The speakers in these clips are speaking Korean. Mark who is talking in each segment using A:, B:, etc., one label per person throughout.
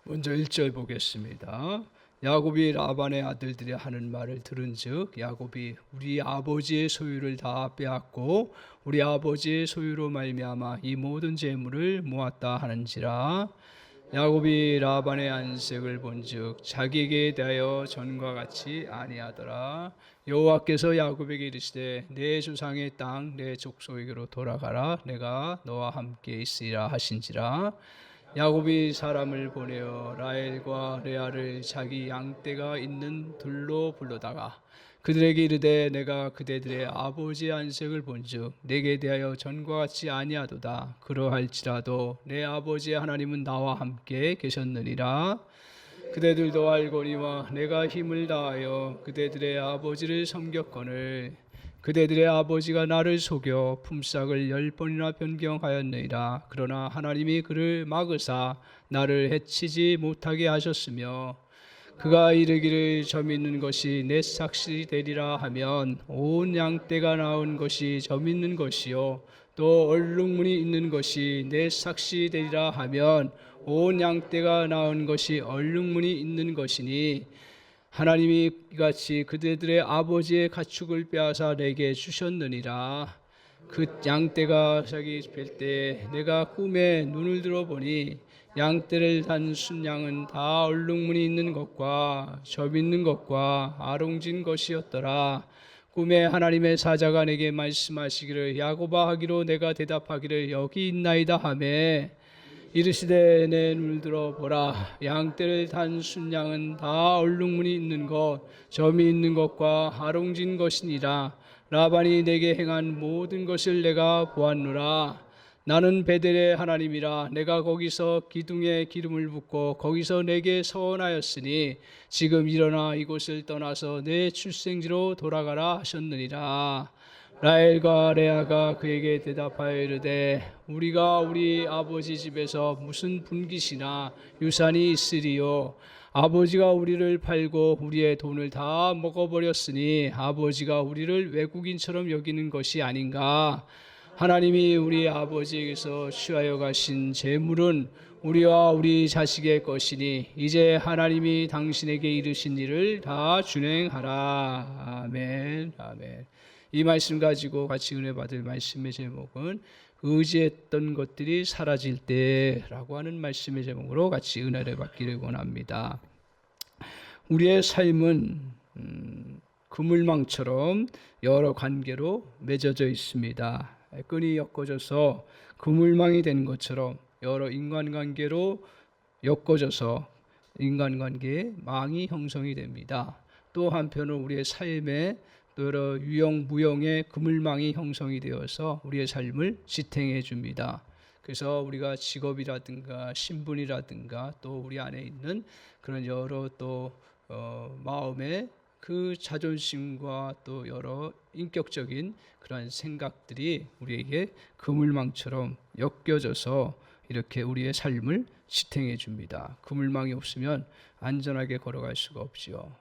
A: 먼저 1절 보겠습니다. 야곱이 라반의 아들들이 하는 말을 들은즉 야곱이 우리 아버지의 소유를 다 빼앗고 우리 아버지의 소유로 말미암아 이 모든 재물을 모았다 하는지라. 야곱이 라반의 안색을 본즉 자기에게 대하여 전과 같이 아니하더라. 여호와께서 야곱에게 이르시되 내 조상의 땅 내 족속에게로 돌아가라. 내가 너와 함께 있으리라 하신지라. 야곱이 사람을 보내어 라헬과 레아를 자기 양떼가 있는 들로 불러다가 그들에게 이르되 내가 그대들의 아버지의 안색을 본즉 내게 대하여 전과 같지 아니하도다. 그러할지라도 내 아버지의 하나님은 나와 함께 계셨느니라. 그대들도 알거니와 내가 힘을 다하여 그대들의 아버지를 섬겼거늘 그대들의 아버지가 나를 속여 품삯을 10번이나 변경하였느니라. 그러나 하나님이 그를 막으사 나를 해치지 못하게 하셨으며 그가 이르기를 점 있는 것이 내 삭시 되리라 하면 온 양떼가 나온 것이 점 있는 것이요 또 얼룩무늬 있는 것이 내 삭시 되리라 하면 온 양떼가 나온 것이 얼룩무늬 있는 것이니 하나님이 이같이 그대들의 아버지의 가축을 빼앗아 내게 주셨느니라. 그 양떼가 자기 뵐 때 내가 꿈에 눈을 들어보니 양떼를 단 순양은 다 얼룩무늬 있는 것과 점 있는 것과 아롱진 것이었더라. 꿈에 하나님의 사자가 내게 말씀하시기를 야곱아 하기로 내가 대답하기를 여기 있나이다 하매 이르시되 내 눈을 들어 보라. 양떼를 단 순양은 다 얼룩무늬 있는 것 점이 있는 것과 아롱진 것이니라. 라반이 내게 행한 모든 것을 내가 보았노라. 나는 베델의 하나님이라. 내가 거기서 기둥에 기름을 붓고 거기서 내게 서원하였으니 지금 일어나 이곳을 떠나서 내 출생지로 돌아가라 하셨느니라. 라헬과 레아가 그에게 대답하여 이르되 우리가 우리 아버지 집에서 무슨 분깃이나 유산이 있으리요. 아버지가 우리를 팔고 우리의 돈을 다 먹어버렸으니 아버지가 우리를 외국인처럼 여기는 것이 아닌가. 하나님이 우리 아버지에게서 취하여 가신 재물은 우리와 우리 자식의 것이니 이제 하나님이 당신에게 이르신 일을 다 준행하라. 아멘. 아멘. 이 말씀 가지고 같이 은혜 받을 말씀의 제목은 의지했던 것들이 사라질 때라고 하는 말씀의 제목으로 같이 은혜를 받기를 원합니다. 우리의 삶은 그물망처럼 여러 관계로 맺어져 있습니다. 끈이 엮어져서 그물망이 된 것처럼 여러 인간관계로 엮어져서 인간관계에 망이 형성이 됩니다. 또 한편은 우리의 삶에 또 여러 유형 무형의 그물망이 형성이 되어서 우리의 삶을 지탱해 줍니다. 그래서 우리가 직업이라든가 신분이라든가 또 우리 안에 있는 그런 여러 또 마음의 그 자존심과 또 여러 인격적인 그런 생각들이 우리에게 그물망처럼 엮여져서 이렇게 우리의 삶을 지탱해 줍니다. 그물망이 없으면 안전하게 걸어갈 수가 없지요.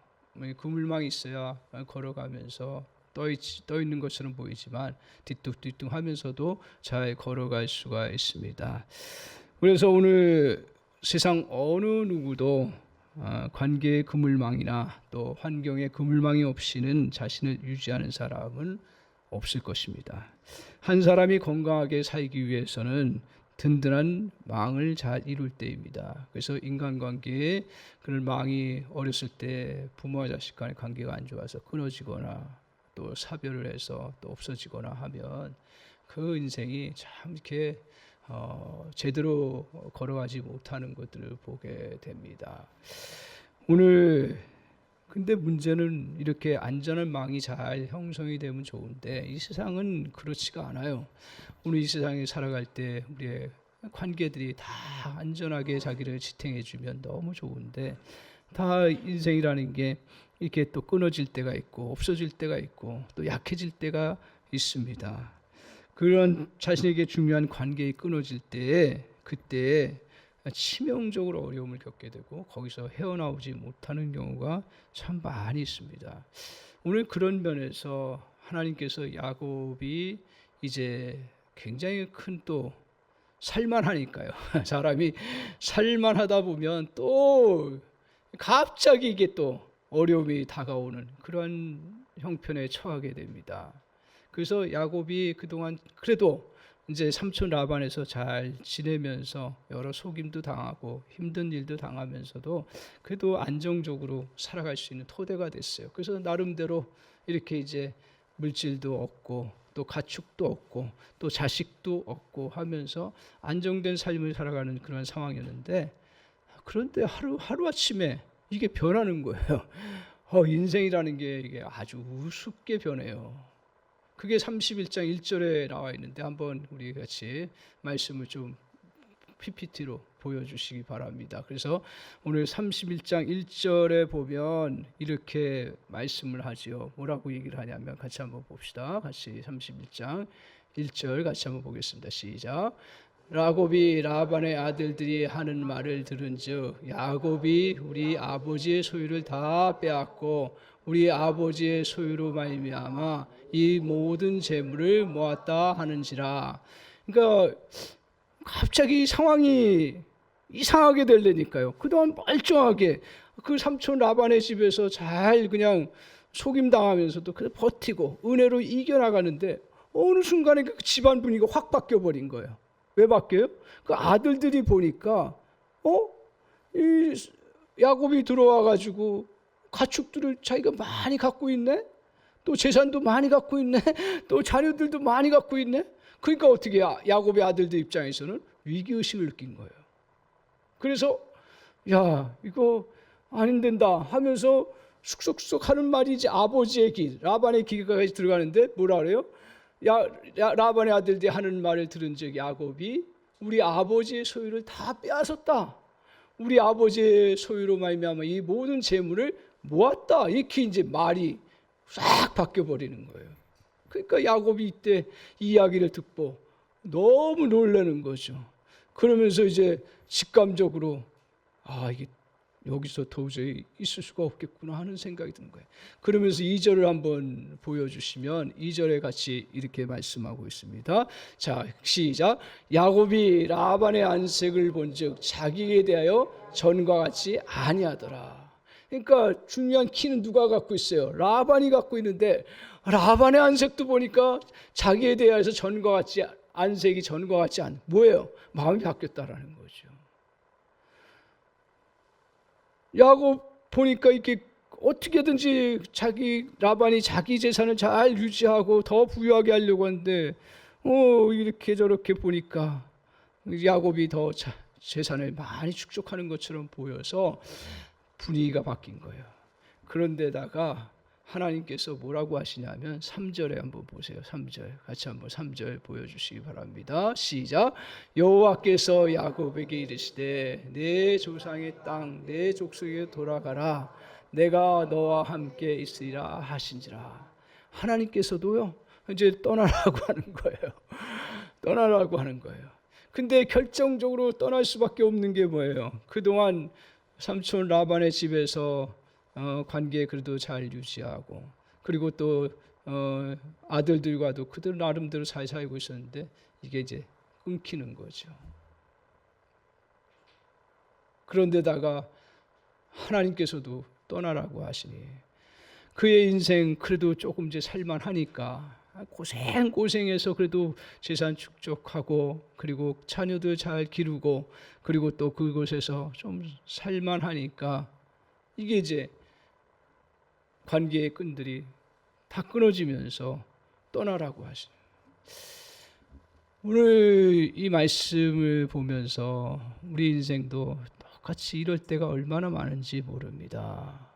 A: 그물망이 있어야 걸어가면서 떠 있는 것처럼 보이지만 뒤뚱뒤뚱 하면서도 잘 걸어갈 수가 있습니다. 그래서 오늘 세상 어느 누구도 관계의 그물망이나 또 환경의 그물망이 없이는 자신을 유지하는 사람은 없을 것입니다. 한 사람이 건강하게 살기 위해서는 든든한 망을 잘 이룰 때입니다. 그래서 인간관계에 그런 망이 어렸을 때 부모와 자식 간의 관계가 안 좋아서 끊어지거나 또 사별을 해서 또 없어지거나 하면 그 인생이 참 이렇게 제대로 걸어가지 못하는 것들을 보게 됩니다. 오늘 근데 문제는 이렇게 안전한 망이 잘 형성이 되면 좋은데 이 세상은 그렇지가 않아요. 오늘 이 세상에 살아갈 때 우리의 관계들이 다 안전하게 자기를 지탱해 주면 너무 좋은데 다 인생이라는 게 이렇게 또 끊어질 때가 있고 없어질 때가 있고 또 약해질 때가 있습니다. 그런 자신에게 중요한 관계가 끊어질 때에 그때 치명적으로 어려움을 겪게 되고 거기서 헤어나오지 못하는 경우가 참 많이 있습니다. 오늘 그런 면에서 하나님께서 야곱이 이제 굉장히 큰 또 살만하니까요. 사람이 살만하다 보면 또 갑자기 이게 또 어려움이 다가오는 그런 형편에 처하게 됩니다. 그래서 야곱이 그동안 그래도 이제 삼촌 라반에서 잘 지내면서 여러 속임도 당하고 힘든 일도 당하면서도 그래도 안정적으로 살아갈 수 있는 토대가 됐어요. 그래서 나름대로 이렇게 이제 물질도 얻고 또 가축도 얻고 또 자식도 얻고 하면서 안정된 삶을 살아가는 그런 상황이었는데, 그런데 하루아침에 이게 변하는 거예요. 인생이라는 게 이게 아주 우습게 변해요. 그게 31장 1절에 나와 있는데 한번 우리 같이 말씀을 좀 PPT로 보여주시기 바랍니다. 그래서 오늘 31장 1절에 보면 이렇게 말씀을 하지요. 뭐라고 얘기를 하냐면 같이 한번 봅시다. 같이 31장 1절 같이 한번 보겠습니다. 시작. 야곱이 라반의 아들들이 하는 말을 들은즉 야곱이 우리 아버지의 소유를 다 빼앗고 우리 아버지의 소유로 말미암아 이 모든 재물을 모았다 하는지라. 그러니까 갑자기 상황이 이상하게 되려니까요. 그동안 멀쩡하게 그 삼촌 라반의 집에서 잘 그냥 속임당하면서도 그래 버티고 은혜로 이겨나가는데 어느 순간에 그 집안 분위기가 확 바뀌어버린 거예요. 왜 바뀌어요? 그 아들들이 보니까 이 야곱이 들어와가지고 가축들을 자기가 많이 갖고 있네? 또 재산도 많이 갖고 있네? 또 자녀들도 많이 갖고 있네? 그러니까 어떻게 야곱의 아들들 입장에서는 위기의식을 느낀 거예요. 그래서 야 이거 안 된다 하면서 쑥쑥쑥 하는 말이 이제 아버지의 길, 라반의 길까지 들어가는데 뭐라 그래요? 라반의 아들들이 하는 말을 들은 즉 야곱이 우리 아버지의 소유를 다 빼앗았다. 우리 아버지의 소유로 말미암아 이 모든 재물을 모았다. 이렇게 이제 말이 싹 바뀌어 버리는 거예요. 그러니까 야곱이 이때 이 이야기를 듣고 너무 놀라는 거죠. 그러면서 이제 직감적으로 이게 여기서 도저히 있을 수가 없겠구나 하는 생각이 드는 거예요. 그러면서 2절을 한번 보여주시면 2절에 같이 이렇게 말씀하고 있습니다. 자, 시작. 야곱이 라반의 안색을 본즉 자기에 대하여 전과 같이 아니하더라. 그러니까 중요한 키는 누가 갖고 있어요? 라반이 갖고 있는데 라반의 안색도 보니까 자기에 대해서 전과 같이 안색이 전과 같지 않은 뭐예요? 마음이 바뀌었다라는 거죠. 야곱 보니까 이렇게 어떻게든지 라반이 자기 재산을 잘 유지하고 더 부유하게 하려고 하는데 이렇게 저렇게 보니까 야곱이 더 재산을 많이 축적하는 것처럼 보여서 분위기가 바뀐 거예요. 그런데다가 하나님께서 뭐라고 하시냐면 3절에 한번 보세요. 3절 같이 한번 3절 보여주시기 바랍니다. 시작. 여호와께서 야곱에게 이르시되 내 조상의 땅 내 족속에 돌아가라. 내가 너와 함께 있으리라 하신지라. 하나님께서도요 이제 떠나라고 하는 거예요. 떠나라고 하는 거예요. 근데 결정적으로 떠날 수밖에 없는 게 뭐예요? 그동안 삼촌 라반의 집에서 관계 그래도 잘 유지하고 그리고 또 아들들과도 그들 나름대로 잘 살고 있었는데 이게 이제 끊기는 거죠. 그런데다가 하나님께서도 떠나라고 하시니 그의 인생 그래도 조금 이제 살만하니까 고생해서 그래도 재산 축적하고 그리고 자녀들 잘 기르고 그리고 또 그곳에서 좀 살만하니까 이게 이제 관계의 끈들이 다 끊어지면서 떠나라고 하시죠. 오늘 이 말씀을 보면서 우리 인생도 똑같이 이럴 때가 얼마나 많은지 모릅니다.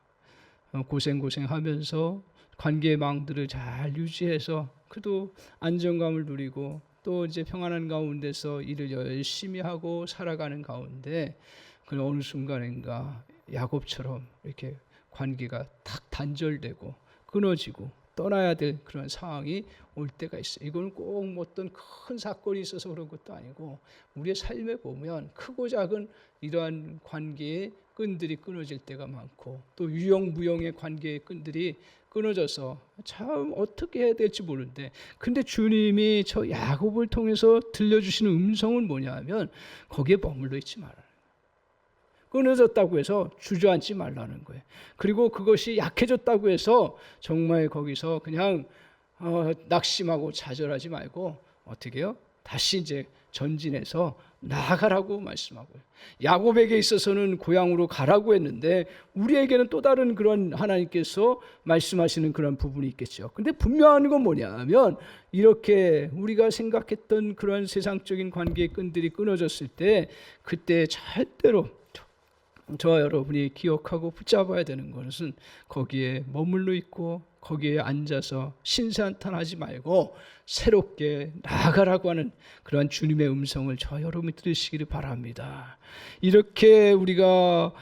A: 고생하면서 관계의 망들을 잘 유지해서 그래도 안정감을 누리고 또 이제 평안한 가운데서 일을 열심히 하고 살아가는 가운데 그 어느 순간인가 야곱처럼 이렇게 관계가 탁 단절되고 끊어지고 떠나야 될 그런 상황이 올 때가 있어요. 이건 꼭 어떤 큰 사건이 있어서 그런 것도 아니고 우리의 삶에 보면 크고 작은 이러한 관계의 끈들이 끊어질 때가 많고 또 유형무형의 관계의 끈들이 끊어져서 참 어떻게 해야 될지 모르는데, 근데 주님이 저 야곱을 통해서 들려주시는 음성은 뭐냐면 거기에 머물러 있지 말아요. 끊어졌다고 해서 주저앉지 말라는 거예요. 그리고 그것이 약해졌다고 해서 정말 거기서 그냥 낙심하고 좌절하지 말고 어떻게 해요? 다시 이제 전진해서 나아가라고 말씀하고요. 야곱에게 있어서는 고향으로 가라고 했는데 우리에게는 또 다른 그런 하나님께서 말씀하시는 그런 부분이 있겠죠. 근데 분명한 건 뭐냐면 이렇게 우리가 생각했던 그런 세상적인 관계의 끈들이 끊어졌을 때 그때 절대로 저와 여러분이 기억하고 붙잡아야 되는 것은 거기에 머물러 있고 거기에 앉아서 신세한탄하지 말고 새롭게 나아가라고 하는 그러한 주님의 음성을 저 여러분이 들으시기를 바랍니다. 이렇게 우리가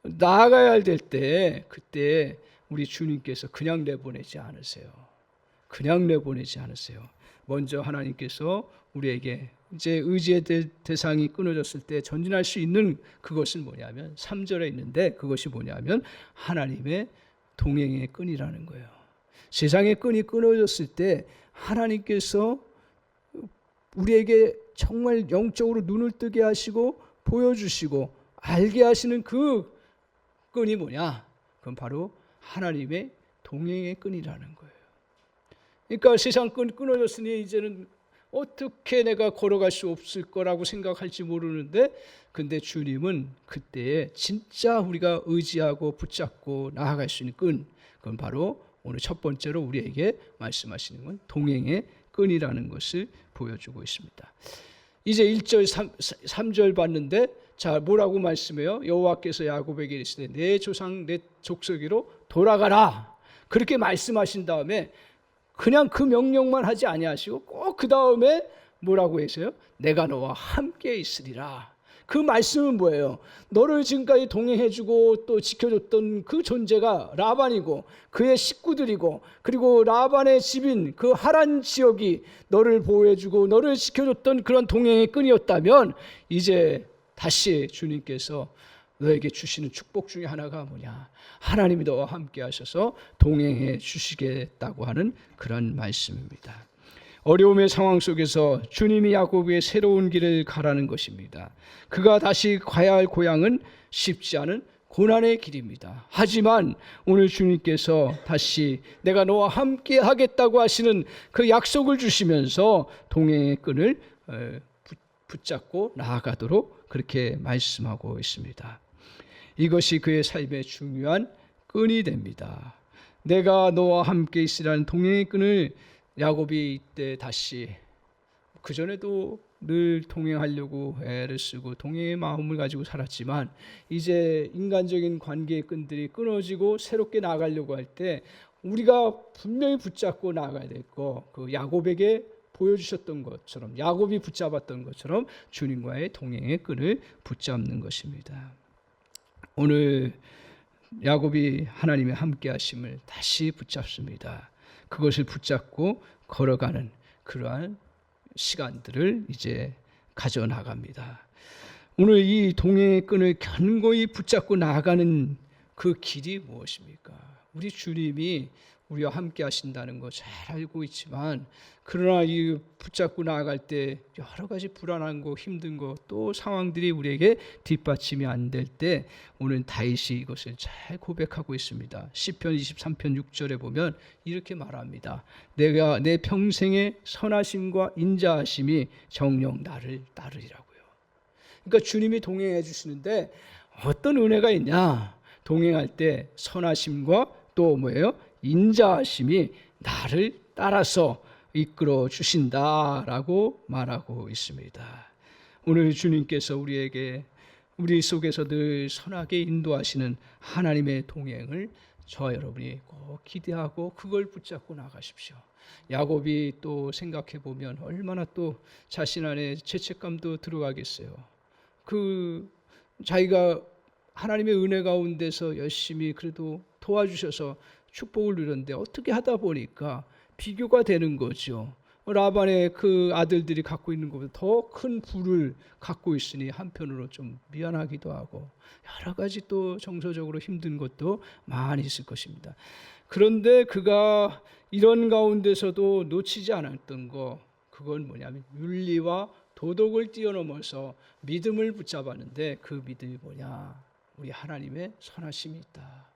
A: 나아가야 될 때 그때 우리 주님께서 그냥 내보내지 않으세요. 그냥 내보내지 않으세요. 먼저 하나님께서 우리에게 이제 의지의 대상이 끊어졌을 때 전진할 수 있는 그것은 뭐냐면 3절에 있는데 그것이 뭐냐면 하나님의 동행의 끈이라는 거예요. 세상의 끈이 끊어졌을 때 하나님께서 우리에게 정말 영적으로 눈을 뜨게 하시고 보여주시고 알게 하시는 그 끈이 뭐냐? 그건 바로 하나님의 동행의 끈이라는 거예요. 그러니까 세상 끈 끊어졌으니 이제는 어떻게 내가 걸어갈 수 없을 거라고 생각할지 모르는데 근데 주님은 그때에 진짜 우리가 의지하고 붙잡고 나아갈 수 있는 끈, 그건 바로 오늘 첫 번째로 우리에게 말씀하시는 건 동행의 끈이라는 것을 보여주고 있습니다. 이제 1절 3절 봤는데 자 뭐라고 말씀해요? 여호와께서 야곱에게 이르시되 내 조상 내 족속으로 돌아가라 그렇게 말씀하신 다음에 그냥 그 명령만 하지 아니하시고 꼭 그 다음에 뭐라고 했어요? 내가 너와 함께 있으리라. 그 말씀은 뭐예요? 너를 지금까지 동행해주고 또 지켜줬던 그 존재가 라반이고 그의 식구들이고 그리고 라반의 집인 그 하란 지역이 너를 보호해주고 너를 지켜줬던 그런 동행의 끈이었다면 이제 다시 주님께서 너에게 주시는 축복 중에 하나가 뭐냐? 하나님이 너와 함께 하셔서 동행해 주시겠다고 하는 그런 말씀입니다. 어려움의 상황 속에서 주님이 야곱에게 새로운 길을 가라는 것입니다. 그가 다시 가야 할 고향은 쉽지 않은 고난의 길입니다. 하지만 오늘 주님께서 다시 내가 너와 함께 하겠다고 하시는 그 약속을 주시면서 동행의 끈을 붙잡고 나아가도록 그렇게 말씀하고 있습니다. 이것이 그의 삶의 중요한 끈이 됩니다. 내가 너와 함께 있으라는 동행의 끈을 야곱이 이때 다시, 그전에도 늘 동행하려고 애를 쓰고 동행의 마음을 가지고 살았지만 이제 인간적인 관계의 끈들이 끊어지고 새롭게 나아가려고 할 때 우리가 분명히 붙잡고 나아가야 될 거, 그 야곱에게 보여주셨던 것처럼 야곱이 붙잡았던 것처럼 주님과의 동행의 끈을 붙잡는 것입니다. 오늘 야곱이 하나님의 함께 하심을 다시 붙잡습니다. 그것을 붙잡고 걸어가는 그러한 시간들을 이제 가져나갑니다. 오늘 이 동행의 끈을 견고히 붙잡고 나아가는 그 길이 무엇입니까? 우리 주님이 우리와 함께 하신다는 거 잘 알고 있지만 그러나 이 붙잡고 나아갈 때 여러 가지 불안한 거 힘든 거 또 상황들이 우리에게 뒷받침이 안 될 때 오늘 다윗이 이것을 잘 고백하고 있습니다. 시편 23편 6절에 보면 이렇게 말합니다. 내가 내 평생의 선하심과 인자하심이 정녕 나를 따르리라고요. 그러니까 주님이 동행해 주시는데 어떤 은혜가 있냐? 동행할 때 선하심과 또 뭐예요? 인자하심이 나를 따라서 이끌어 주신다라고 말하고 있습니다. 오늘 주님께서 우리에게 우리 속에서 늘 선하게 인도하시는 하나님의 동행을 저와 여러분이 꼭 기대하고 그걸 붙잡고 나가십시오. 야곱이 또 생각해 보면 얼마나 또 자신 안에 죄책감도 들어가겠어요. 그 자기가 하나님의 은혜 가운데서 열심히 그래도 도와주셔서 축복을 누렸는데 어떻게 하다 보니까 비교가 되는 거죠. 라반의 그 아들들이 갖고 있는 것보다 더 큰 부를 갖고 있으니 한편으로 좀 미안하기도 하고 여러 가지 또 정서적으로 힘든 것도 많이 있을 것입니다. 그런데 그가 이런 가운데서도 놓치지 않았던 거, 그건 뭐냐면 윤리와 도덕을 뛰어넘어서 믿음을 붙잡았는데, 그 믿음이 뭐냐? 우리 하나님의 선하심이 있다.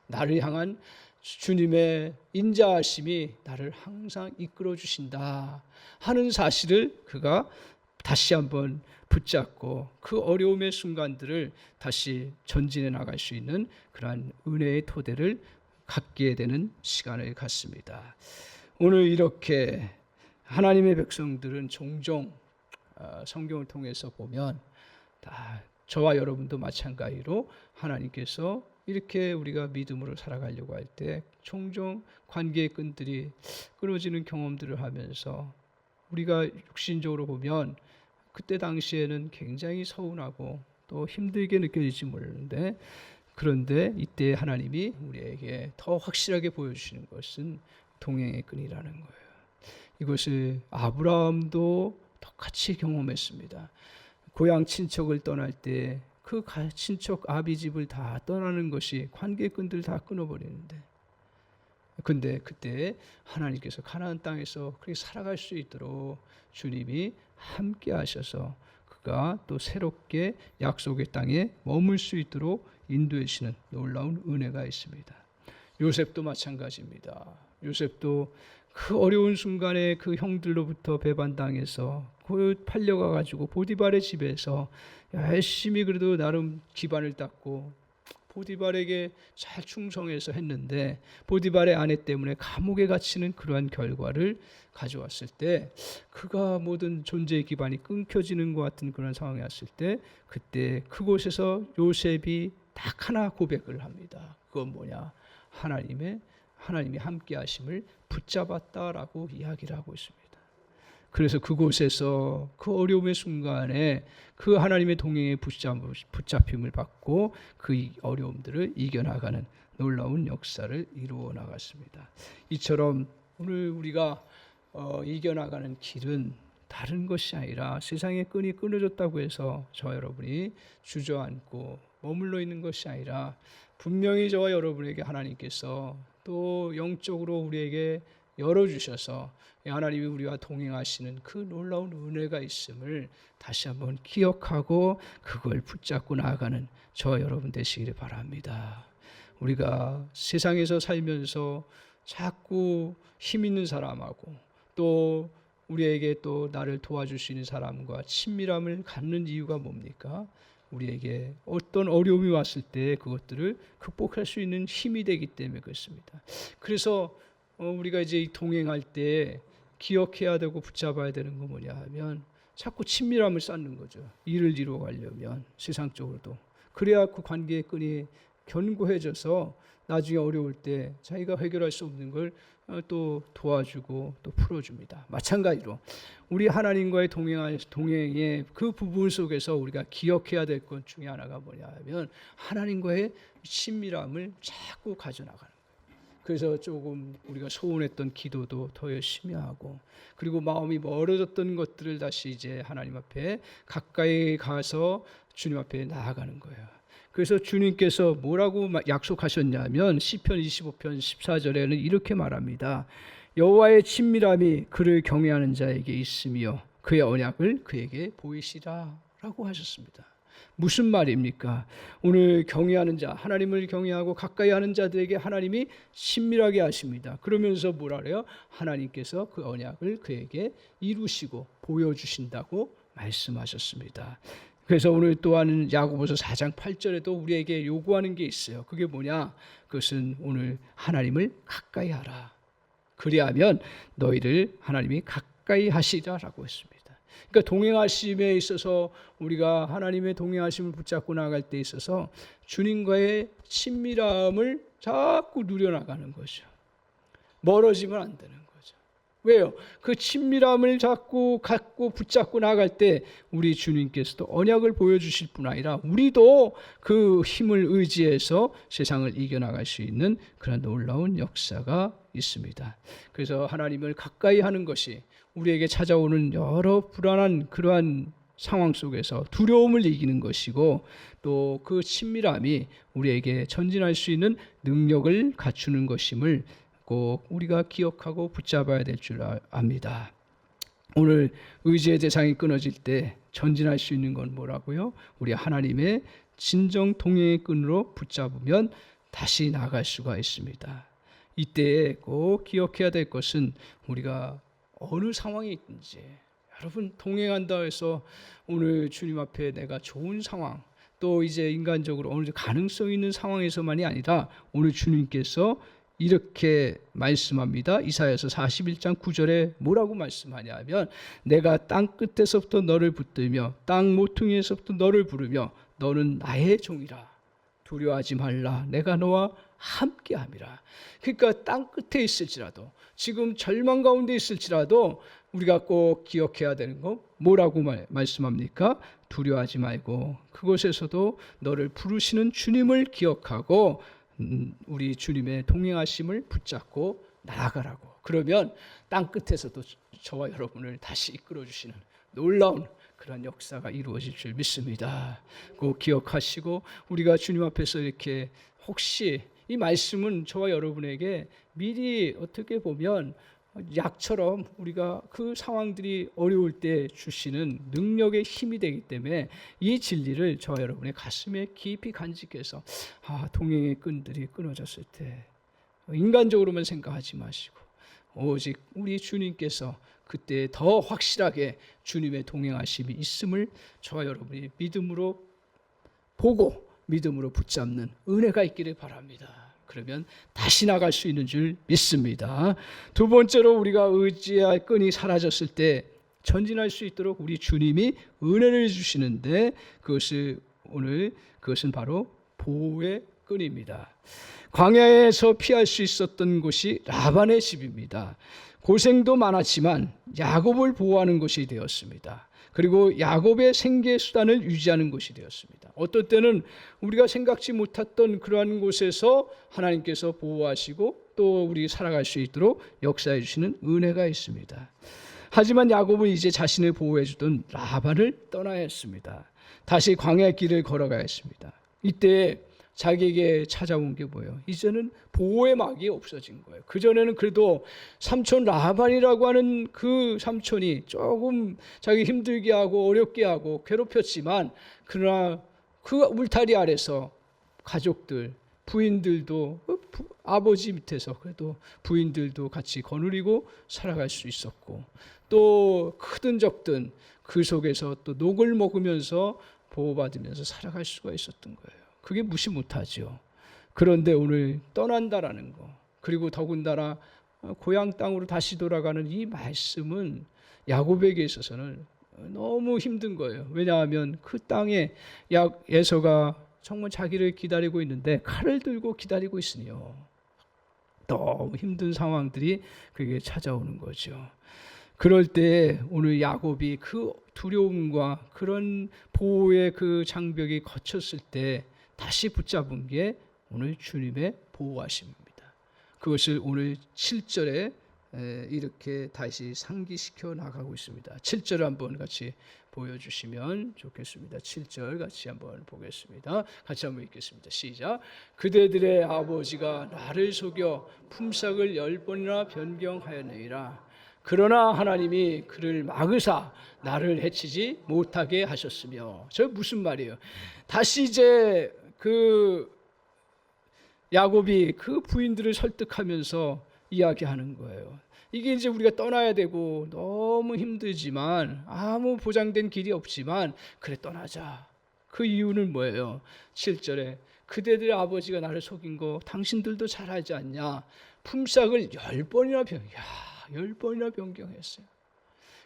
A: 나를 향한 주님의 인자하심이 나를 항상 이끌어 주신다 하는 사실을 그가 다시 한번 붙잡고 그 어려움의 순간들을 다시 전진해 나갈 수 있는 그러한 은혜의 토대를 갖게 되는 시간을 갖습니다. 오늘 이렇게 하나님의 백성들은 종종 성경을 통해서 보면 다 저와 여러분도 마찬가지로 하나님께서 이렇게 우리가 믿음으로 살아가려고 할 때 종종 관계의 끈들이 끊어지는 경험들을 하면서 우리가 육신적으로 보면 그때 당시에는 굉장히 서운하고 또 힘들게 느껴질지 모르는데, 그런데 이때 하나님이 우리에게 더 확실하게 보여주시는 것은 동행의 끈이라는 거예요. 이것을 아브라함도 똑같이 경험했습니다. 고향 친척을 떠날 때 그 친척 아비 집을 다 떠나는 것이 관계 끈들 다 끊어버리는데, 근데 그때 하나님께서 가나안 땅에서 그렇게 살아갈 수 있도록 주님이 함께 하셔서 그가 또 새롭게 약속의 땅에 머물 수 있도록 인도해 주시는 놀라운 은혜가 있습니다. 요셉도 마찬가지입니다. 요셉도 그 어려운 순간에 그 형들로부터 배반당해서 팔려가 가지고 보디발의 집에서 열심히 그래도 나름 기반을 닦고 보디발에게 잘 충성해서 했는데, 보디발의 아내 때문에 감옥에 갇히는 그러한 결과를 가져왔을 때 그가 모든 존재의 기반이 끊겨지는 것 같은 그런 상황이 왔을 때, 그때 그곳에서 요셉이 딱 하나 고백을 합니다. 그건 뭐냐? 하나님이 함께 하심을 붙잡았다라고 이야기를 하고 있습니다. 그래서 그곳에서 그 어려움의 순간에 그 하나님의 동행의 붙잡힘을 받고 그 어려움들을 이겨나가는 놀라운 역사를 이루어 나갔습니다. 이처럼 오늘 우리가 이겨나가는 길은 다른 것이 아니라 세상의 끈이 끊어졌다고 해서 저와 여러분이 주저앉고 머물러 있는 것이 아니라, 분명히 저와 여러분에게 하나님께서 또 영적으로 우리에게 열어주셔서 하나님이 우리와 동행하시는 그 놀라운 은혜가 있음을 다시 한번 기억하고 그걸 붙잡고 나아가는 저와 여러분 되시기를 바랍니다. 우리가 세상에서 살면서 자꾸 힘 있는 사람하고 또 우리에게 또 나를 도와줄 수 있는 사람과 친밀함을 갖는 이유가 뭡니까? 우리에게 어떤 어려움이 왔을 때 그것들을 극복할 수 있는 힘이 되기 때문에 그렇습니다. 그래서 우리가 이제 동행할 때 기억해야 되고 붙잡아야 되는 건 뭐냐 하면 자꾸 친밀함을 쌓는 거죠. 일을 이루어 가려면 세상적으로도. 그래야 그 관계의 끈이 견고해져서 나중에 어려울 때 자기가 해결할 수 없는 걸 또 도와주고 또 풀어줍니다. 마찬가지로 우리 하나님과의 동행의 그 부분 속에서 우리가 기억해야 될 것 중에 하나가 뭐냐 하면 하나님과의 친밀함을 자꾸 가져나가는 거예요. 그래서 조금 우리가 소원했던 기도도 더 열심히 하고, 그리고 마음이 멀어졌던 것들을 다시 이제 하나님 앞에 가까이 가서 주님 앞에 나아가는 거예요. 그래서 주님께서 뭐라고 약속하셨냐면 시편 25편 14절에는 이렇게 말합니다. 여호와의 친밀함이 그를 경외하는 자에게 있으며 그의 언약을 그에게 보이시라 라고 하셨습니다. 무슨 말입니까? 오늘 경외하는 자, 하나님을 경외하고 가까이 하는 자들에게 하나님이 친밀하게 하십니다. 그러면서 뭐라 그래요? 하나님께서 그 언약을 그에게 이루시고 보여주신다고 말씀하셨습니다. 그래서 오늘 또한 야고보서 4장 8절에도 우리에게 요구하는 게 있어요. 그게 뭐냐? 그것은 오늘 하나님을 가까이 하라. 그리하면 너희를 하나님이 가까이 하시라라고 했습니다. 그러니까 동행하심에 있어서 우리가 하나님의 동행하심을 붙잡고 나아갈 때 있어서 주님과의 친밀함을 자꾸 누려나가는 거죠. 멀어지면 안 되는 거죠. 왜요? 그 친밀함을 갖고 붙잡고 나갈 때 우리 주님께서도 언약을 보여주실 뿐 아니라 우리도 그 힘을 의지해서 세상을 이겨나갈 수 있는 그런 놀라운 역사가 있습니다. 그래서 하나님을 가까이 하는 것이 우리에게 찾아오는 여러 불안한 그러한 상황 속에서 두려움을 이기는 것이고, 또 그 친밀함이 우리에게 전진할 수 있는 능력을 갖추는 것임을 꼭 우리가 기억하고 붙잡아야 될 줄 압니다. 오늘 의지의 대상이 끊어질 때 전진할 수 있는 건 뭐라고요? 우리 하나님의 진정 동행의 끈으로 붙잡으면 다시 나아갈 수가 있습니다. 이때에 꼭 기억해야 될 것은 우리가 어느 상황에 있든지, 여러분 동행한다 해서 오늘 주님 앞에 내가 좋은 상황, 또 이제 인간적으로 어느 가능성 있는 상황에서만이 아니라 오늘 주님께서 이렇게 말씀합니다. 이사야서 41장 9절에 뭐라고 말씀하냐면, 내가 땅 끝에서부터 너를 붙들며 땅 모퉁이에서부터 너를 부르며 너는 나의 종이라. 두려워하지 말라. 내가 너와 함께함이라. 그러니까 땅 끝에 있을지라도, 지금 절망 가운데 있을지라도 우리가 꼭 기억해야 되는 거 뭐라고 말씀합니까? 두려워하지 말고 그곳에서도 너를 부르시는 주님을 기억하고 우리 주님의 동행하심을 붙잡고 나아가라고. 그러면 땅 끝에서도 저와 여러분을 다시 이끌어 주시는 놀라운 그런 역사가 이루어질 줄 믿습니다. 꼭 기억하시고, 우리가 주님 앞에서 이렇게, 혹시 이 말씀은 저와 여러분에게 미리 어떻게 보면 약처럼 우리가 그 상황들이 어려울 때 주시는 능력의 힘이 되기 때문에 이 진리를 저와 여러분의 가슴에 깊이 간직해서, 동행의 끈들이 끊어졌을 때 인간적으로만 생각하지 마시고 오직 우리 주님께서 그때 더 확실하게 주님의 동행하심이 있음을 저와 여러분이 믿음으로 보고 믿음으로 붙잡는 은혜가 있기를 바랍니다. 그러면 다시 나갈 수 있는 줄 믿습니다. 두 번째로, 우리가 의지할 끈이 사라졌을 때 전진할 수 있도록 우리 주님이 은혜를 주시는데, 그것은 바로 보호의 끈입니다. 광야에서 피할 수 있었던 곳이 라반의 집입니다. 고생도 많았지만 야곱을 보호하는 곳이 되었습니다. 그리고 야곱의 생계 수단을 유지하는 것이 되었습니다. 어떤 때는 우리가 생각지 못했던 그러한 곳에서 하나님께서 보호하시고 또 우리 살아갈 수 있도록 역사해 주시는 은혜가 있습니다. 하지만 야곱은 이제 자신을 보호해 주던 라반을 떠나야 했습니다. 다시 광야의 길을 걸어가야 했습니다. 이때 자기에게 찾아온 게 뭐예요? 이제는 보호의 막이 없어진 거예요. 그전에는 그래도 삼촌 라반이라고 하는 그 삼촌이 조금 자기 힘들게 하고 어렵게 하고 괴롭혔지만, 그러나 그 울타리 아래서 가족들, 부인들도, 아버지 밑에서 그래도 부인들도 같이 거느리고 살아갈 수 있었고, 또 크든 적든 그 속에서 또 녹을 먹으면서 보호받으면서 살아갈 수가 있었던 거예요. 그게 무시 못하죠. 그런데 오늘 떠난다라는 거, 그리고 더군다나 고향 땅으로 다시 돌아가는 이 말씀은 야곱에게 있어서는 너무 힘든 거예요. 왜냐하면 그 땅에 에서가 정말 자기를 기다리고 있는데 칼을 들고 기다리고 있으니요. 너무 힘든 상황들이 그게 찾아오는 거죠. 그럴 때 오늘 야곱이 그 두려움과 그런 보호의 그 장벽이 거쳤을 때 다시 붙잡은 게 오늘 주님의 보호하심입니다. 그것을 오늘 7절에 이렇게 다시 상기시켜 나가고 있습니다. 7절 한번 같이 보여주시면 좋겠습니다. 7절 같이 한번 보겠습니다. 같이 한번 읽겠습니다. 시작. 그대들의 아버지가 나를 속여 품삯을 10번이나 변경하였느니라. 그러나 하나님이 그를 막으사 나를 해치지 못하게 하셨으며. 저 무슨 말이에요? 다시 이제 그 야곱이 그 부인들을 설득하면서 이야기하는 거예요. 이게 이제 우리가 떠나야 되고 너무 힘들지만, 아무 보장된 길이 없지만 그래 떠나자. 그 이유는 뭐예요? 7절에 그대들의 아버지가 나를 속인 거 당신들도 잘 알지 않냐? 품삯을 10번이나 10번이나 변경했어요.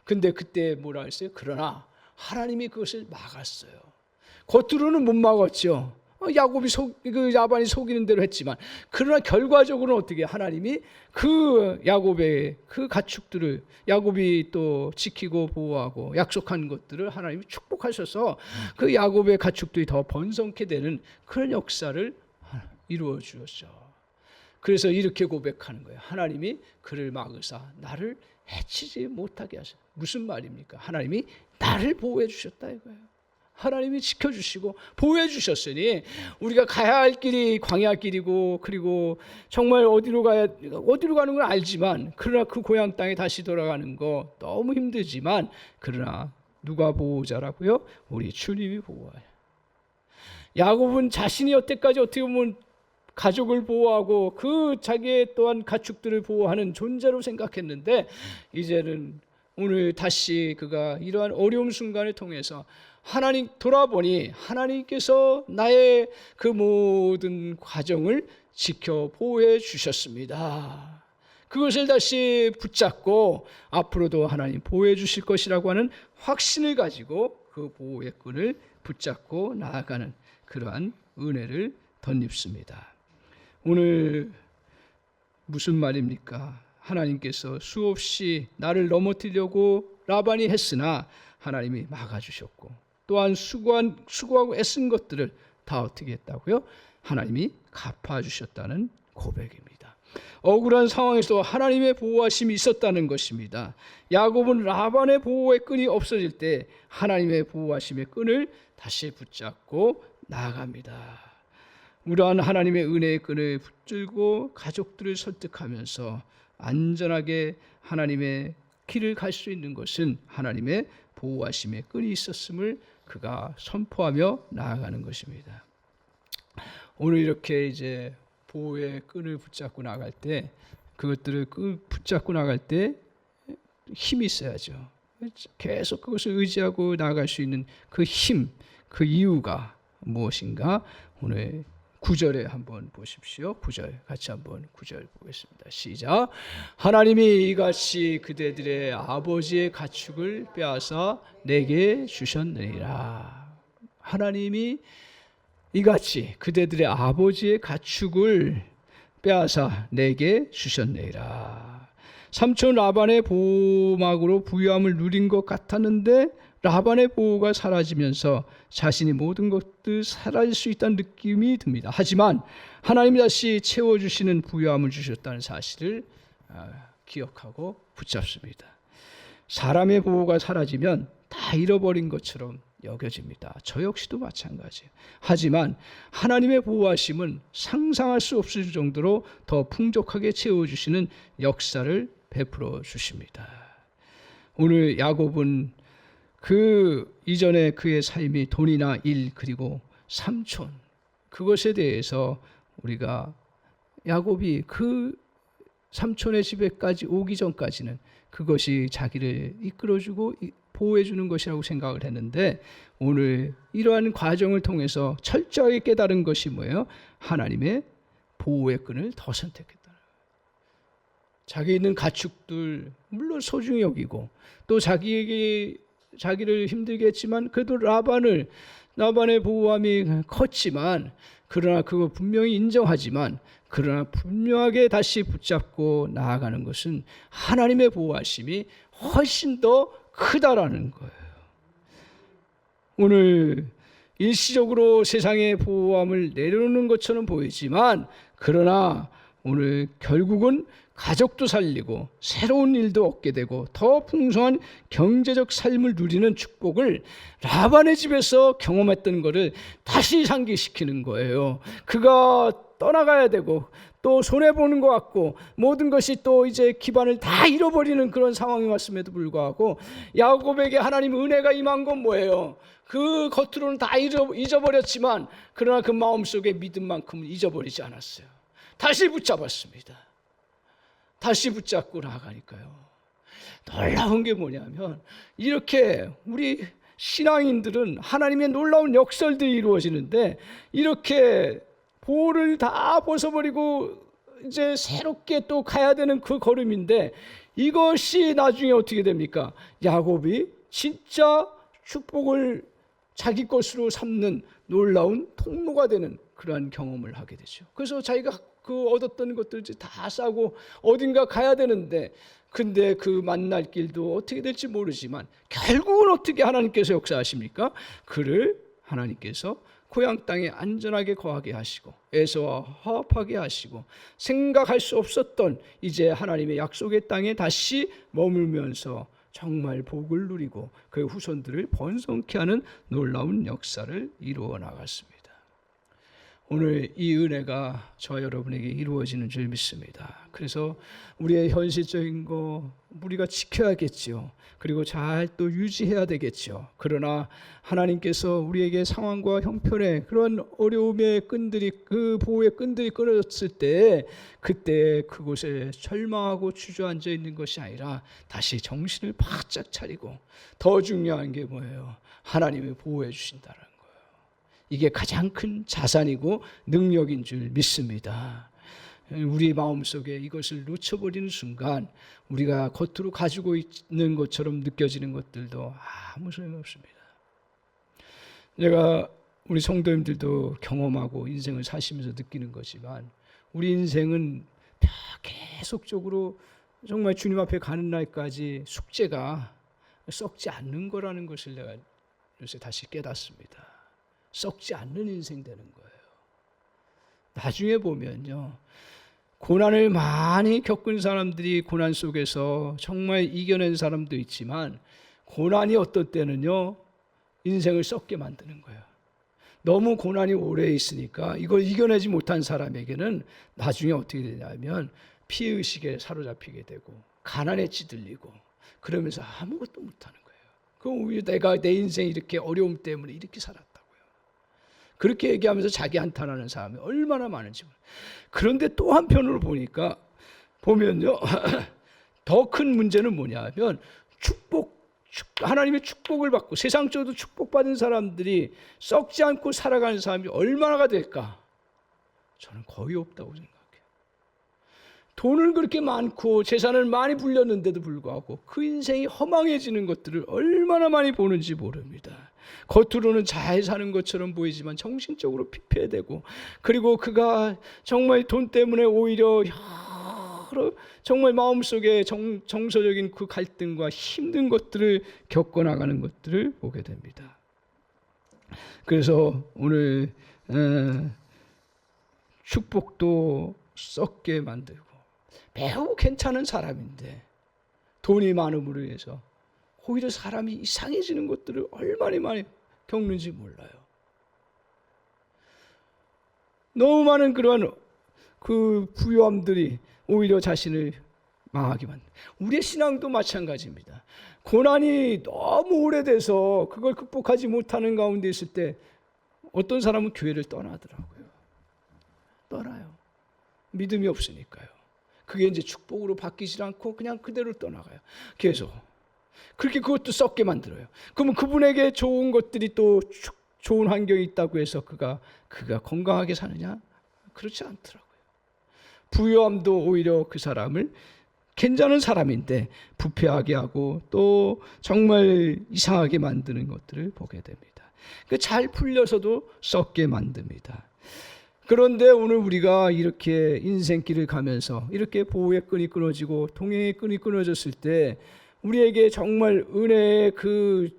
A: 근데 그때 뭐라 했어요? 그러나 하나님이 그것을 막았어요. 겉으로는 못 막았죠. 야곱이 라반이 속이는 대로 했지만, 그러나 결과적으로는 어떻게 하나님이 그 야곱의 그 가축들을 야곱이 또 지키고 보호하고 약속한 것들을 하나님이 축복하셔서 그 야곱의 가축들이 더 번성케 되는 그런 역사를 이루어 주었죠. 그래서 이렇게 고백하는 거예요. 하나님이 그를 막으사 나를 해치지 못하게 하셨다. 무슨 말입니까? 하나님이 나를 보호해 주셨다 이거예요. 하나님이 지켜주시고 보호해 주셨으니 우리가 가야 할 길이 광야 길이고, 그리고 정말 어디로 가는 건 알지만, 그러나 그 고향 땅에 다시 돌아가는 거 너무 힘들지만, 그러나 누가 보호자라고요? 우리 주님이 보호해요. 야곱은 자신이 여태까지 어떻게 보면 가족을 보호하고 그 자기의 또한 가축들을 보호하는 존재로 생각했는데, 이제는 오늘 다시 그가 이러한 어려운 순간을 통해서 하나님 돌아보니 하나님께서 나의 그 모든 과정을 지켜 보호해 주셨습니다. 그것을 다시 붙잡고 앞으로도 하나님 보호해 주실 것이라고 하는 확신을 가지고 그 보호의 끈을 붙잡고 나아가는 그러한 은혜를 덧입습니다. 오늘 무슨 말입니까? 하나님께서 수없이 나를 넘어뜨리려고 라반이 했으나 하나님이 막아주셨고, 또한 수고하고 애쓴 것들을 다 어떻게 했다고요? 하나님이 갚아주셨다는 고백입니다. 억울한 상황에서 하나님의 보호하심이 있었다는 것입니다. 야곱은 라반의 보호의 끈이 없어질 때 하나님의 보호하심의 끈을 다시 붙잡고 나아갑니다. 우러한 하나님의 은혜의 끈을 붙들고 가족들을 설득하면서 안전하게 하나님의 길을 갈 수 있는 것은 하나님의 보호하심의 끈이 있었음을 그가 선포하며 나아가는 것입니다. 오늘 이렇게 이제 보호의 끈을 붙잡고 나갈 때, 그것들을 붙잡고 나갈 때 힘이 있어야죠. 계속 그것을 의지하고 나아갈 수 있는 그 힘, 그 이유가 무엇인가? 오늘 9절에 한번 보십시오. 9절 같이 한번 9절 보겠습니다. 시작. 하나님이 이같이 그대들의 아버지의 가축을 빼앗아 내게 주셨느니라. 하나님이 이같이 그대들의 아버지의 가축을 빼앗아 내게 주셨느니라. 삼촌 라반의 보호막으로 부유함을 누린 것 같았는데 라반의 보호가 사라지면서 자신이 모든 것들 사라질 수 있다는 느낌이 듭니다. 하지만 하나님이 다시 채워주시는 부유함을 주셨다는 사실을 기억하고 붙잡습니다. 사람의 보호가 사라지면 다 잃어버린 것처럼 여겨집니다. 저 역시도 마찬가지예요. 하지만 하나님의 보호하심은 상상할 수 없을 정도로 더 풍족하게 채워주시는 역사를 베풀어 주십니다. 오늘 야곱은 그 이전에 그의 삶이 돈이나 일, 그리고 삼촌, 그것에 대해서 우리가 야곱이 그 삼촌의 집에까지 오기 전까지는 그것이 자기를 이끌어주고 보호해주는 것이라고 생각을 했는데, 오늘 이러한 과정을 통해서 철저하게 깨달은 것이 뭐예요? 하나님의 보호의 끈을 더 선택했다. 자기 있는 가축들 물론 소중히 여기고, 또 자기를 힘들게 했지만 그래도 라반의 보호함이 컸지만, 그러나 그거 분명히 인정하지만, 그러나 분명하게 다시 붙잡고 나아가는 것은 하나님의 보호하심이 훨씬 더 크다라는 거예요. 오늘 일시적으로 세상의 보호함을 내려놓는 것처럼 보이지만, 그러나 오늘 결국은 가족도 살리고 새로운 일도 얻게 되고 더 풍성한 경제적 삶을 누리는 축복을 라반의 집에서 경험했던 것을 다시 상기시키는 거예요. 그가 떠나가야 되고 또 손해보는 것 같고 모든 것이 또 이제 기반을 다 잃어버리는 그런 상황이 왔음에도 불구하고 야곱에게 하나님 은혜가 임한 건 뭐예요? 그 겉으로는 다 잊어버렸지만 그러나 그 마음속에 믿음만큼은 잊어버리지 않았어요. 다시 붙잡았습니다. 다시 붙잡고 나아가니까요. 놀라운 게 뭐냐면, 이렇게 우리 신앙인들은 하나님의 놀라운 역설들이 이루어지는데, 이렇게 보호를 다 벗어버리고 이제 새롭게 또 가야 되는 그 걸음인데, 이것이 나중에 어떻게 됩니까? 야곱이 진짜 축복을 자기 것으로 삼는 놀라운 통로가 되는 그러한 경험을 하게 되죠. 그래서 자기가 그 얻었던 것들 다 싸고 어딘가 가야 되는데, 근데 그 만날 길도 어떻게 될지 모르지만 결국은 어떻게 하나님께서 역사하십니까? 그를 하나님께서 고향 땅에 안전하게 거하게 하시고 에서와 화합하게 하시고 생각할 수 없었던 이제 하나님의 약속의 땅에 다시 머물면서 정말 복을 누리고 그 후손들을 번성케 하는 놀라운 역사를 이루어 나갔습니다. 오늘 이 은혜가 저와 여러분에게 이루어지는 줄 믿습니다. 그래서 우리의 현실적인 거 우리가 지켜야겠죠. 그리고 잘 또 유지해야 되겠죠. 그러나 하나님께서 우리에게 상황과 형편의 그런 어려움의 끈들이, 그 보호의 끈들이 끊어졌을 때, 그때 그곳에 절망하고 주저앉아 있는 것이 아니라 다시 정신을 바짝 차리고, 더 중요한 게 뭐예요? 하나님이 보호해 주신다는 거예요. 이게 가장 큰 자산이고 능력인 줄 믿습니다. 우리 마음속에 이것을 놓쳐버리는 순간 우리가 겉으로 가지고 있는 것처럼 느껴지는 것들도 아무 소용없습니다. 제가 우리 성도님들도 경험하고 인생을 사시면서 느끼는 거지만, 우리 인생은 계속적으로 정말 주님 앞에 가는 날까지 숙제가 썩지 않는 거라는 것을 내가 요새 다시 깨닫습니다. 썩지 않는 인생 되는 거예요. 나중에 보면요, 고난을 많이 겪은 사람들이 고난 속에서 정말 이겨낸 사람도 있지만, 고난이 어떨 때는요 인생을 썩게 만드는 거예요. 너무 고난이 오래 있으니까 이걸 이겨내지 못한 사람에게는 나중에 어떻게 되냐면 피의식에 사로잡히게 되고 가난에 찌들리고 그러면서 아무것도 못하는 거예요. 그럼 오히려 내가 내 인생 이렇게 어려움 때문에 이렇게 살았다고요. 그렇게 얘기하면서 자기 한탄하는 사람이 얼마나 많은지. 그런데 또 한편으로 보면요 더 큰 문제는 뭐냐면 하나님의 축복을 받고 세상적으로 축복받은 사람들이 썩지 않고 살아가는 사람이 얼마나 될까? 저는 거의 없다고 생각해요. 돈을 그렇게 많고 재산을 많이 불렸는데도 불구하고 그 인생이 허망해지는 것들을 얼마나 많이 보는지 모릅니다. 겉으로는 잘 사는 것처럼 보이지만 정신적으로 피폐되고, 그리고 그가 정말 돈 때문에 오히려 정말 마음속에 정서적인 그 갈등과 힘든 것들을 겪어나가는 것들을 보게 됩니다. 그래서 오늘 축복도 썩게 만들고, 매우 괜찮은 사람인데 돈이 많음으로 해서 오히려 사람이 이상해지는 것들을 얼마나 많이 겪는지 몰라요. 너무 많은 그러한 그 부유함들이 오히려 자신을 망하게 만든다. 우리의 신앙도 마찬가지입니다. 고난이 너무 오래돼서 그걸 극복하지 못하는 가운데 있을 때 어떤 사람은 교회를 떠나더라고요. 떠나요. 믿음이 없으니까요. 그게 이제 축복으로 바뀌지 않고 그냥 그대로 떠나가요. 계속. 그렇게 그것도 썩게 만들어요. 그러면 그분에게 좋은 것들이 또 좋은 환경이 있다고 해서 그가 건강하게 사느냐? 그렇지 않더라고요. 부유함도 오히려 그 사람을 괜찮은 사람인데 부패하게 하고 또 정말 이상하게 만드는 것들을 보게 됩니다. 잘 풀려서도 썩게 만듭니다. 그런데 오늘 우리가 이렇게 인생길을 가면서 이렇게 보호의 끈이 끊어지고 동행의 끈이 끊어졌을 때 우리에게 정말 은혜의 그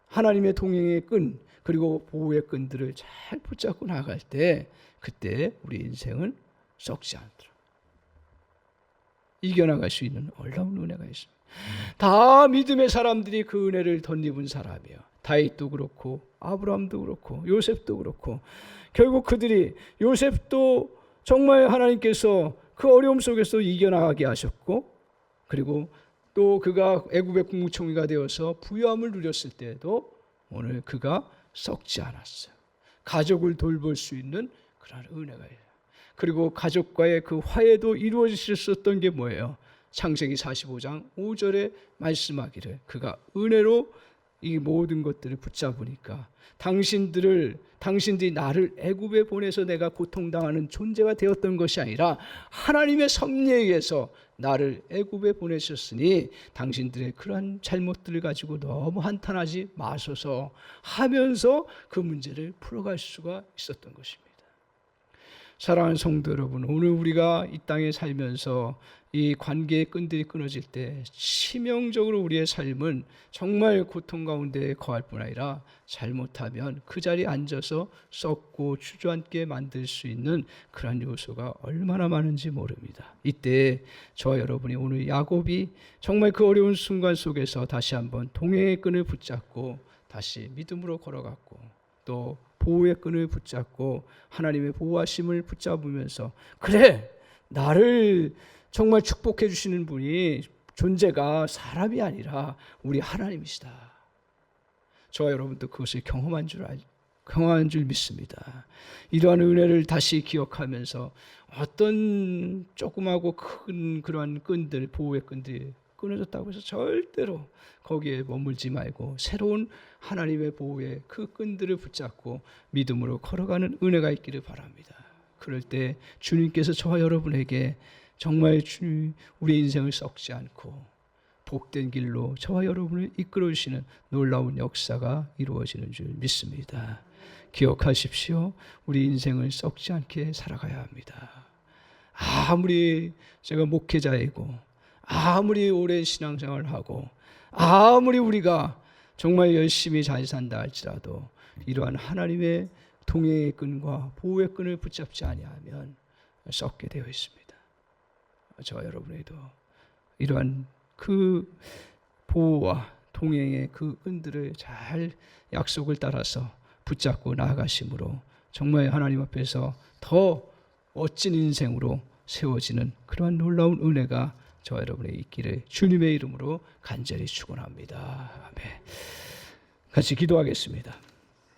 A: 하나님의 동행의 끈 그리고 보호의 끈들을 잘 붙잡고 나갈 때 그때 우리 인생은 썩지 않더라. 이겨나갈 수 있는 놀라운 은혜가 있습니다. 다 믿음의 사람들이 그 은혜를 덧입은 사람이에요. 다윗도 그렇고 아브라함도 그렇고 요셉도 그렇고 결국 그들이 요셉도 정말 하나님께서 그 어려움 속에서 이겨나가게 하셨고 그리고 또 그가 애굽의 국무총리가 되어서 부유함을 누렸을 때에도 오늘 그가 썩지 않았어요. 가족을 돌볼 수 있는 그런 은혜가 있어요. 그리고 가족과의 그 화해도 이루어졌었던 게 뭐예요? 창세기 45장 5절에 말씀하기를 그가 은혜로 이 모든 것들을 붙잡으니까 당신들이 나를 애굽에 보내서 내가 고통당하는 존재가 되었던 것이 아니라 하나님의 섭리에 의해서 나를 애굽에 보내셨으니 당신들의 그러한 잘못들을 가지고 너무 한탄하지 마소서 하면서 그 문제를 풀어갈 수가 있었던 것입니다. 사랑하는 성도 여러분, 오늘 우리가 이 땅에 살면서 이 관계의 끈들이 끊어질 때 치명적으로 우리의 삶은 정말 고통 가운데 거할 뿐 아니라 잘못하면 그 자리에 앉아서 썩고 주저앉게 만들 수 있는 그런 요소가 얼마나 많은지 모릅니다. 이때 저와 여러분이 오늘 야곱이 정말 그 어려운 순간 속에서 다시 한번 동행의 끈을 붙잡고 다시 믿음으로 걸어갔고 또 보호의 끈을 붙잡고 하나님의 보호하심을 붙잡으면서 그래, 나를 정말 축복해 주시는 분이 존재가 사람이 아니라 우리 하나님이시다. 저와 여러분도 그것을 경험한 줄 믿습니다. 이러한 은혜를 다시 기억하면서 어떤 조그마하고 큰 그러한 끈들, 보호의 끈들이 끊어졌다고 해서 절대로 거기에 머물지 말고 새로운 하나님의 보호의 그 끈들을 붙잡고 믿음으로 걸어가는 은혜가 있기를 바랍니다. 그럴 때 주님께서 저와 여러분에게 정말 우리의 인생을 썩지 않고 복된 길로 저와 여러분을 이끌어 주시는 놀라운 역사가 이루어지는 줄 믿습니다. 기억하십시오. 우리 인생을 썩지 않게 살아가야 합니다. 아무리 제가 목회자이고 아무리 오랜 신앙생활을 하고 아무리 우리가 정말 열심히 잘 산다 할지라도 이러한 하나님의 동행의 끈과 보호의 끈을 붙잡지 아니하면 썩게 되어 있습니다. 저와 여러분에도 이러한 그 보호와 동행의 그 끈들을 잘 약속을 따라서 붙잡고 나아가심으로 정말 하나님 앞에서 더 멋진 인생으로 세워지는 그러한 놀라운 은혜가 저와 여러분의 있기를 주님의 이름으로 간절히 축원합니다. 아멘. 같이 기도하겠습니다.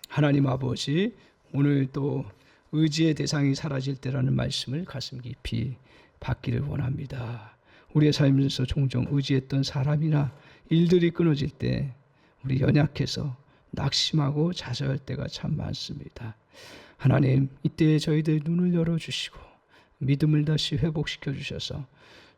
A: 하나님 아버지, 오늘 또 의지의 대상이 사라질 때라는 말씀을 가슴 깊이 받기를 원합니다. 우리의 삶에서 종종 의지했던 사람이나 일들이 끊어질 때 우리 연약해서 낙심하고 좌절할 때가 참 많습니다. 하나님, 이때 저희들 눈을 열어주시고 믿음을 다시 회복시켜 주셔서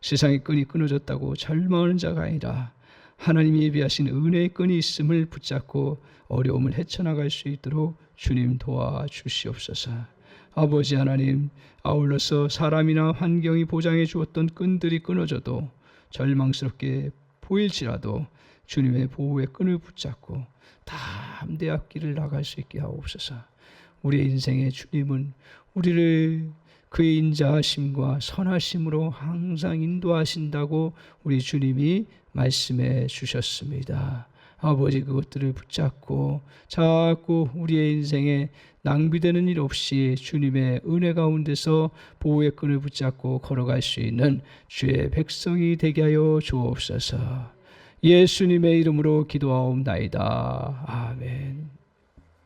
A: 세상의 끈이 끊어졌다고 절망하는 자가 아니라 하나님이 예비하신 은혜의 끈이 있음을 붙잡고 어려움을 헤쳐나갈 수 있도록 주님 도와주시옵소서. 아버지 하나님, 아울러서 사람이나 환경이 보장해 주었던 끈들이 끊어져도 절망스럽게 보일지라도 주님의 보호의 끈을 붙잡고 담대히 앞길을 나갈 수 있게 하옵소서. 우리의 인생의 주님은 우리를 그의 인자하심과 선하심으로 항상 인도하신다고 우리 주님이 말씀해 주셨습니다. 아버지, 그것들을 붙잡고 자꾸 우리의 인생에 낭비되는 일 없이 주님의 은혜 가운데서 보호의 끈을 붙잡고 걸어갈 수 있는 주의 백성이 되게 하여 주옵소서. 예수님의 이름으로 기도하옵나이다. 아멘.